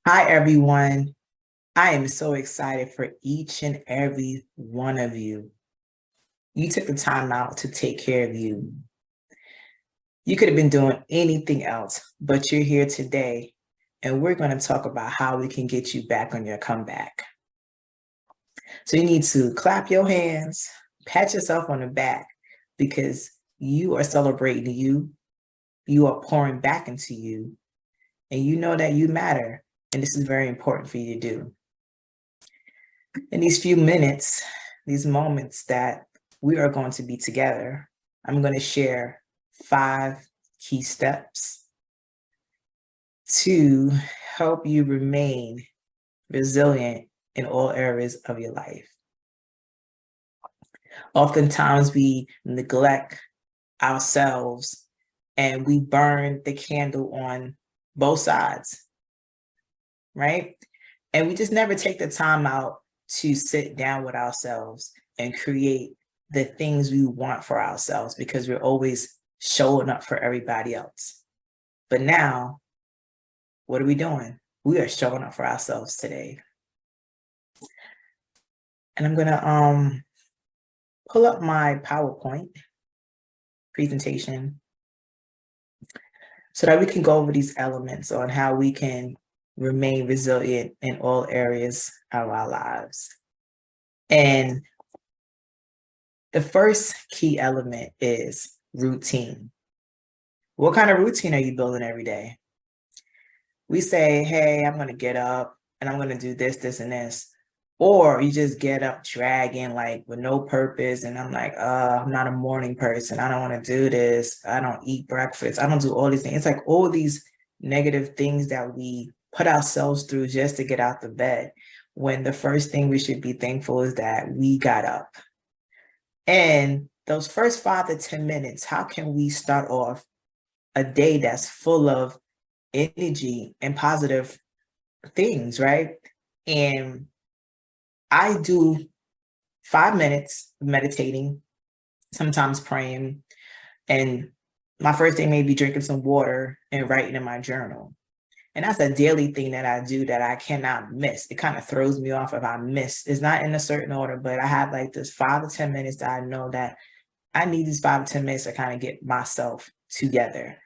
Hi, everyone. I am so excited for each and every one of you. You took the time out to take care of you. You could have been doing anything else, but you're here today, and we're going to talk about how we can get you back on your comeback. So you need to clap your hands, pat yourself on the back, because you are celebrating you. You are pouring back into you, and you know that you matter. And this is very important for you to do. In these few minutes, these moments that we are going to be together, I'm going to share 5 key steps to help you remain resilient in all areas of your life. Oftentimes, we neglect ourselves and we burn the candle on both sides, right? And we just never take the time out to sit down with ourselves and create the things we want for ourselves because we're always showing up for everybody else. But now, what are we doing? We are showing up for ourselves today. And I'm gonna pull up my PowerPoint presentation so that we can go over these elements on how we can remain resilient in all areas of our lives. And the first key element is routine. What kind of routine are you building every day? We say, hey, I'm going to get up and I'm going to do this, this, and this. Or you just get up dragging like with no purpose. And I'm like, I'm not a morning person. I don't want to do this. I don't eat breakfast. I don't do all these things. It's like all these negative things that we put ourselves through just to get out the bed. When the first thing we should be thankful is that we got up. And those first 5 to 10 minutes, how can we start off a day that's full of energy and positive things, right? And I do 5 minutes meditating, sometimes praying, and my first day may be drinking some water and writing in my journal. And that's a daily thing that I do that I cannot miss. It kind of throws me off if I miss. It's not in a certain order, but I have like this 5 to 10 minutes that I know that I need these 5 to 10 minutes to kind of get myself together.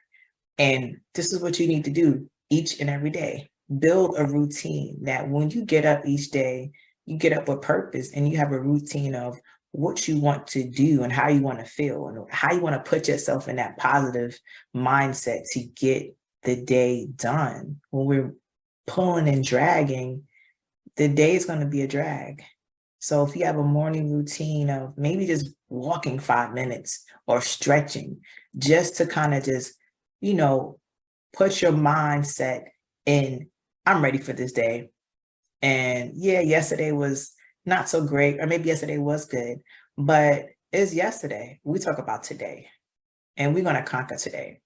And this is what you need to do each and every day. Build a routine that when you get up each day, you get up with purpose and you have a routine of what you want to do and how you want to feel and how you want to put yourself in that positive mindset to get the day done. When we're pulling and dragging, the day is going to be a drag. So if you have a morning routine of maybe just walking 5 minutes or stretching, just to kind of just, put your mindset in, I'm ready for this day. And yeah, yesterday was not so great, or maybe yesterday was good, but it's yesterday. We talk about today, and we're going to conquer today.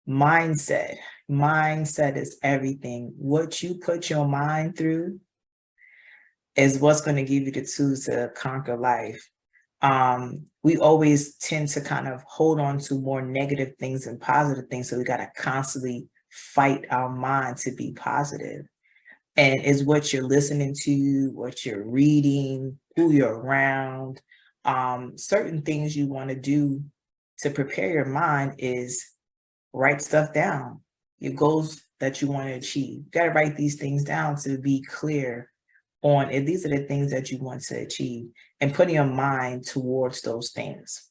Mindset. Mindset is everything. What you put your mind through is what's going to give you the tools to conquer life. We always tend to kind of hold on to more negative things than positive things. So we got to constantly fight our mind to be positive. And it's what you're listening to, what you're reading, who you're around. Certain things you want to do to prepare your mind is write stuff down, your goals that you want to achieve. You got to write these things down to be clear on if these are the things that you want to achieve and putting your mind towards those things.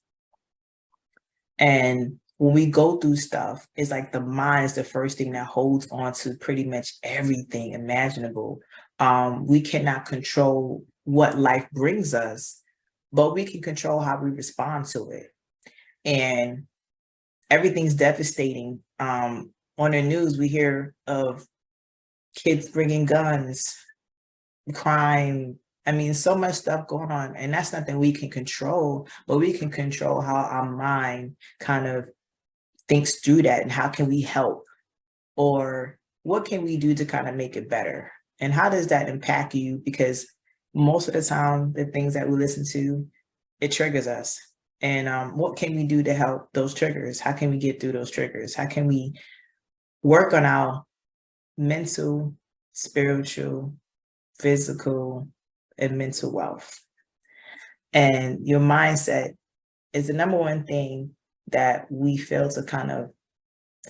And when we go through stuff, it's like the mind is the first thing that holds on to pretty much everything imaginable. We cannot control what life brings us, but we can control how we respond to it. And everything's devastating. On the news, we hear of kids bringing guns, crime. I mean, so much stuff going on, and that's nothing we can control, but we can control how our mind kind of thinks through that and how can we help or what can we do to kind of make it better? And how does that impact you? Because most of the time, the things that we listen to, it triggers us. And what can we do to help those triggers? How can we get through those triggers? How can we work on our mental, spiritual, physical, and mental wealth. And your mindset is the number one thing that we fail to kind of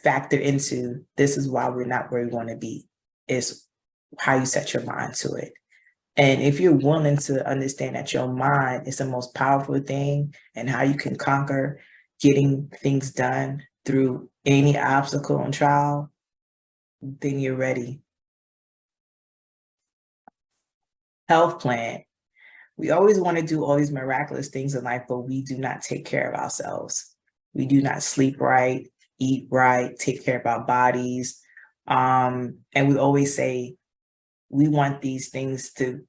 factor into. This is why we're not where we want to be, is how you set your mind to it. And if you're willing to understand that your mind is the most powerful thing and how you can conquer getting things done through any obstacle and trial, then you're ready. Health plan. We always want to do all these miraculous things in life, but we do not take care of ourselves. We do not sleep right, eat right, take care of our bodies. And we always say we want these things to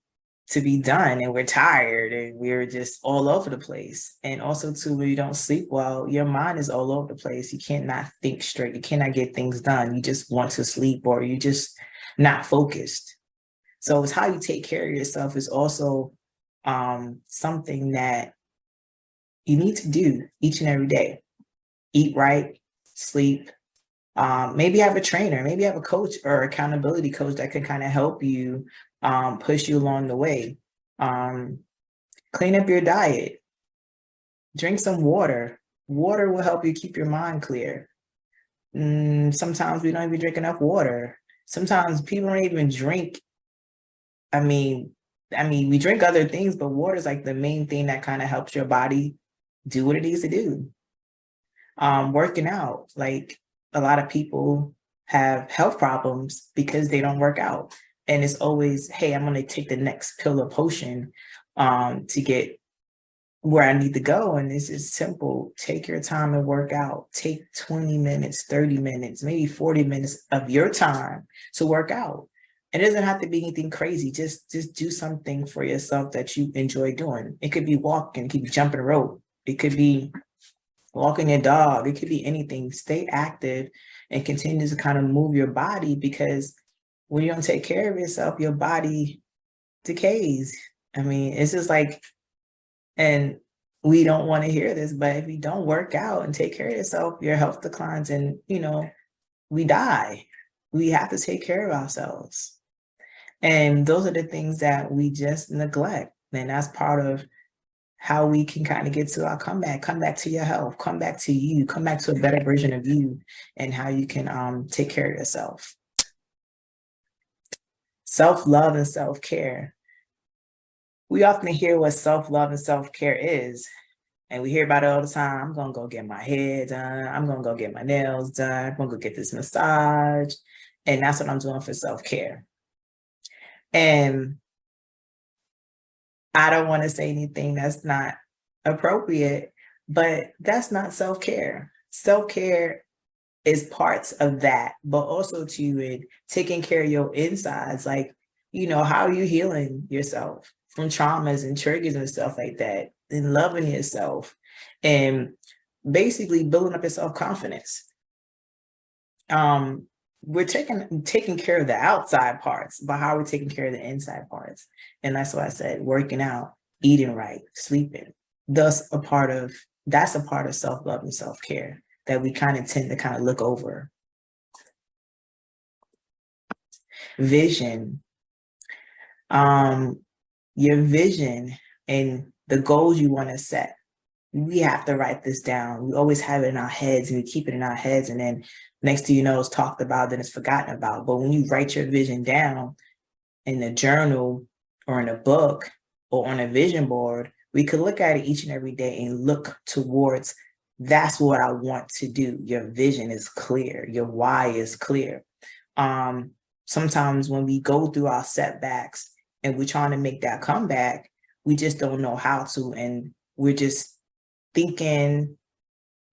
be done, and we're tired and we're just all over the place. And also too, when you don't sleep well, your mind is all over the place. You cannot think straight. You cannot get things done. You just want to sleep, or you just not focused. So it's how you take care of yourself is also something that you need to do each and every day. Eat right, sleep, maybe have a trainer, maybe have a coach or accountability coach that can kind of help you push you along the way. Clean up your diet, drink some water. Water will help you keep your mind clear. Sometimes we don't even drink enough water. Sometimes people don't even drink. I mean, we drink other things, but water is like the main thing that kind of helps your body do what it needs to do. Working out, like a lot of people have health problems because they don't work out. And it's always, hey, I'm going to take the next pill or potion to get where I need to go. And this is simple. Take your time and work out. Take 20 minutes, 30 minutes, maybe 40 minutes of your time to work out. It doesn't have to be anything crazy. Just do something for yourself that you enjoy doing. It could be walking, it could be jumping a rope, it could be walking your dog, it could be anything. Stay active and continue to kind of move your body, because when you don't take care of yourself, your body decays. I mean, it's just like, and we don't want to hear this, but if you don't work out and take care of yourself, your health declines and, we die. We have to take care of ourselves. And those are the things that we just neglect. And that's part of how we can kind of get to our comeback. Come back to your health, come back to you, come back to a better version of you, and how you can take care of yourself. Self-love and self-care. We often hear what self-love and self-care is, and we hear about it all the time. I'm going to go get my hair done. I'm going to go get my nails done. I'm going to go get this massage. And that's what I'm doing for self-care. And I don't want to say anything that's not appropriate, but that's not self-care. Self-care is parts of that, but also to taking care of your insides. Like, how are you healing yourself from traumas and triggers and stuff like that, and loving yourself and basically building up your self-confidence. We're taking care of the outside parts, but how are we taking care of the inside parts? And that's why I said working out, eating right, sleeping. That's a part of self-love and self-care that we kind of tend to kind of look over. Vision. Your vision and the goals you want to set. We have to write this down. We always have it in our heads and we keep it in our heads. And then next thing you know, it's talked about, then it's forgotten about. But when you write your vision down in a journal or in a book or on a vision board, we could look at it each and every day and look towards, that's what I want to do. Your vision is clear. Your why is clear. Sometimes when we go through our setbacks and we're trying to make that comeback, we just don't know how to. And we're just thinking,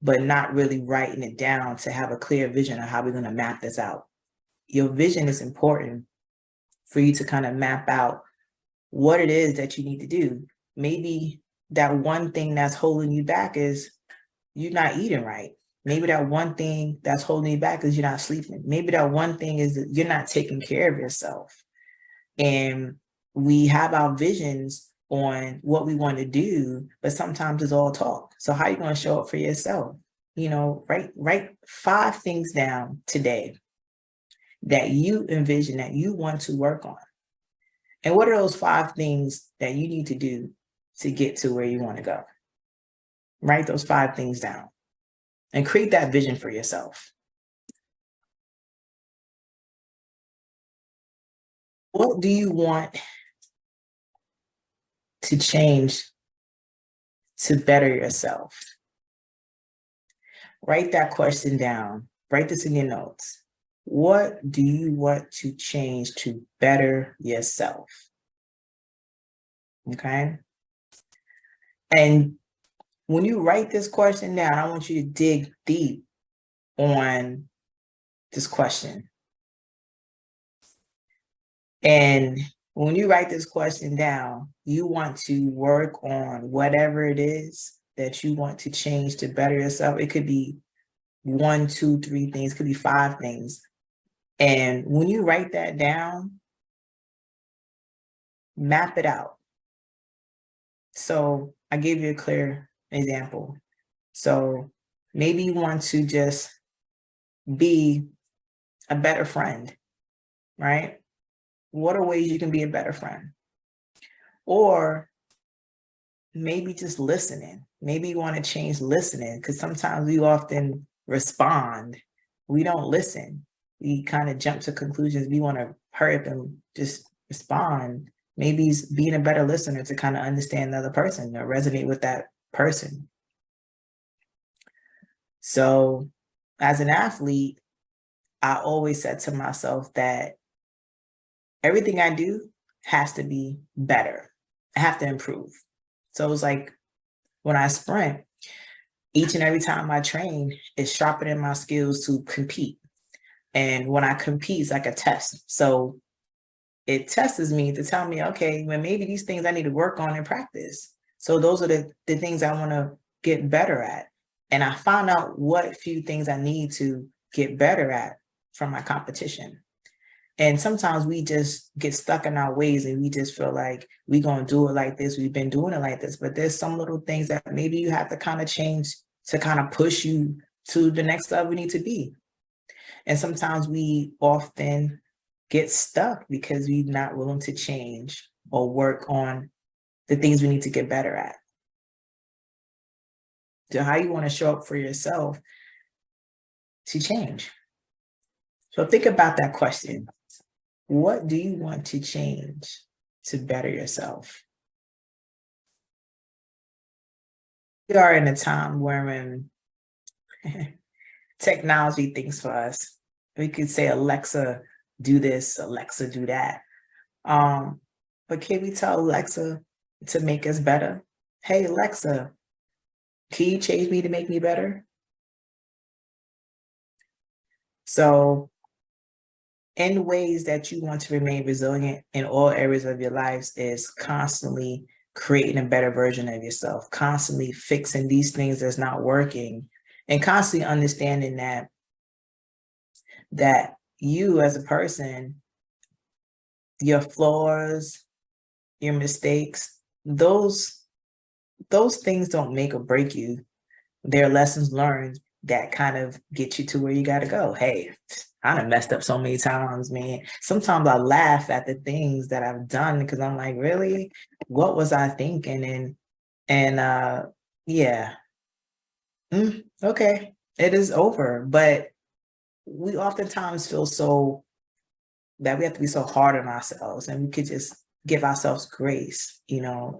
but not really writing it down to have a clear vision of how we're going to map this out. Your vision is important for you to kind of map out what it is that you need to do. Maybe that one thing that's holding you back is you're not eating right. Maybe that one thing that's holding you back is you're not sleeping. Maybe that one thing is that you're not taking care of yourself. And we have our visions on what we want to do, but sometimes it's all talk. So how are you going to show up for yourself? Write 5 things down today that you envision that you want to work on? And what are those 5 things that you need to do to get to where you want to go? Write those 5 things down and create that vision for yourself. What do you want to change to better yourself? Write that question down. Write this in your notes. What do you want to change to better yourself? Okay. And when you write this question down, I want you to dig deep on this question. And when you write this question down, you want to work on whatever it is that you want to change to better yourself. It could be 1, 2, 3 things, it could be 5 things. And when you write that down, map it out. So I gave you a clear example. So maybe you want to just be a better friend, right? What are ways you can be a better friend? Or maybe just listening. Maybe you want to change listening, because sometimes we often respond. We don't listen. We kind of jump to conclusions. We want to hurry up and just respond. Maybe it's being a better listener to kind of understand the other person or resonate with that person. So as an athlete, I always said to myself that everything I do has to be better. I have to improve. So it's like when I sprint, each and every time I train, it's sharpening my skills to compete. And when I compete, it's like a test. So it tests me to tell me, okay, well, maybe these things I need to work on in practice. So those are the things I want to get better at. And I found out what few things I need to get better at from my competition. And sometimes we just get stuck in our ways and we just feel like we're going to do it like this. We've been doing it like this, but there's some little things that maybe you have to kind of change to kind of push you to the next level we need to be. And sometimes we often get stuck because we're not willing to change or work on the things we need to get better at. So how you want to show up for yourself to change. So think about that question. What do you want to change to better yourself? We are in a time wherein technology thinks for us. We could say, Alexa, do this, Alexa, do that. But can we tell Alexa to make us better? Hey, Alexa, can you change me to make me better? So in ways that you want to remain resilient in all areas of your lives is constantly creating a better version of yourself, constantly fixing these things that's not working, and constantly understanding that you as a person, your flaws, your mistakes, those things don't make or break you. They're lessons learned that kind of get you to where you got to go. Hey, I done messed up so many times, man. Sometimes I laugh at the things that I've done because I'm like, really? What was I thinking? And yeah. Okay, it is over. But we oftentimes feel so that we have to be so hard on ourselves, and we could just give ourselves grace.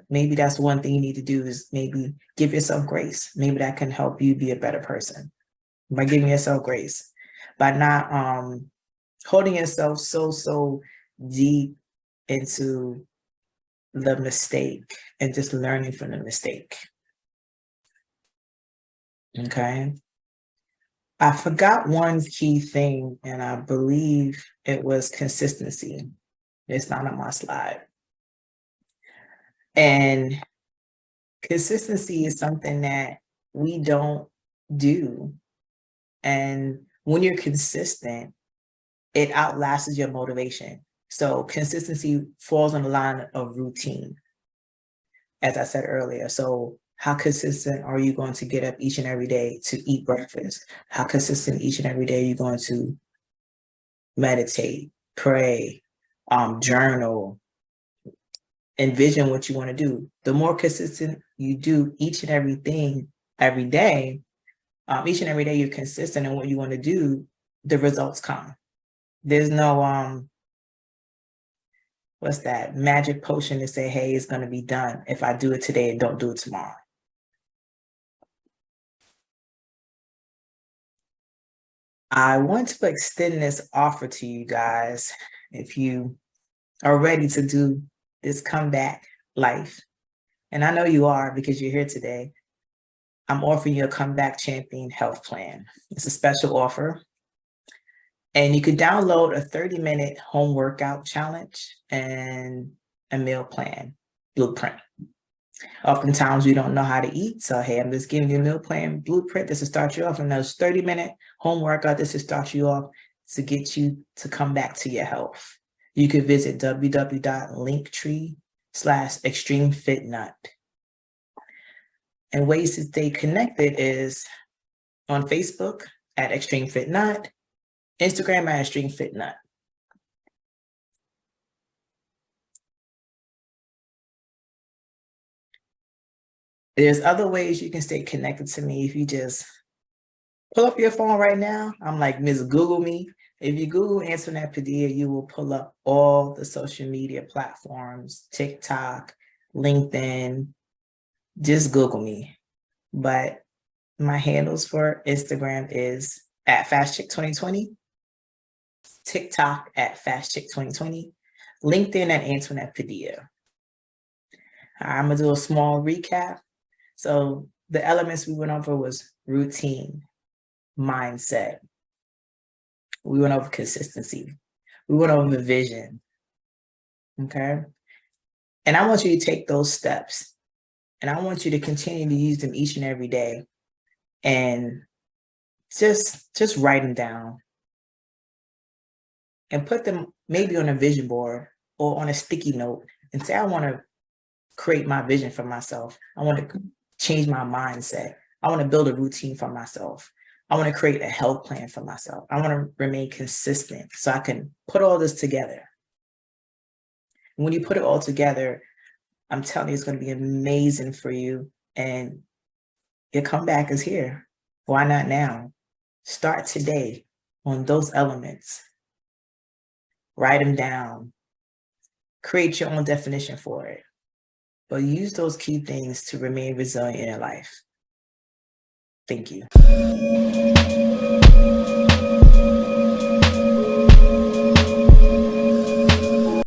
Maybe that's one thing you need to do is maybe give yourself grace. Maybe that can help you be a better person by giving yourself grace, by not holding yourself so deep into the mistake and just learning from the mistake. Okay. I forgot one key thing, and I believe it was consistency. It's not on my slide. And consistency is something that we don't do. And when you're consistent, it outlasts your motivation. So consistency falls on the line of routine, as I said earlier. So how consistent are you going to get up each and every day to eat breakfast? How consistent each and every day are you going to meditate, pray, journal, envision what you want to do. The more consistent you do each and everything every day, each and every day you're consistent in what you want to do, the results come. There's no what's that magic potion to say, hey, it's going to be done if I do it today and don't do it tomorrow. I want to extend this offer to you guys. If you are ready to do this comeback life, and I know you are because you're here today, I'm offering you a Comeback Champion health plan. It's a special offer. And you can download a 30-minute home workout challenge and a meal plan blueprint. Oftentimes we don't know how to eat. So, hey, I'm just giving you a meal plan blueprint. This will start you off. And those 30-minute home workout, this will start you off to get you to come back to your health. You can visit www.linktree/extremefitnut. And ways to stay connected is on Facebook at Extreme Fit Nut, Instagram at Extreme Fit Nut. There's other ways you can stay connected to me. If you just pull up your phone right now, I'm like, Miss Google me. If you Google Antoinette Padilla, you will pull up all the social media platforms, TikTok, LinkedIn. Just Google me. But my handles for Instagram is at FastChick2020, TikTok at FastChick2020, LinkedIn at Antoinette Padilla. I'm gonna do a small recap. So the elements we went over was routine, mindset. We went over consistency. We went over the vision. Okay. And I want you to take those steps and I want you to continue to use them each and every day and just write them down and put them maybe on a vision board or on a sticky note and say, I want to create my vision for myself. I want to change my mindset. I want to build a routine for myself. I want to create a health plan for myself. I want to remain consistent so I can put all this together. When you put it all together, I'm telling you, it's going to be amazing for you. And your comeback is here. Why not now? Start today on those elements. Write them down. Create your own definition for it. But use those key things to remain resilient in your life. Thank you.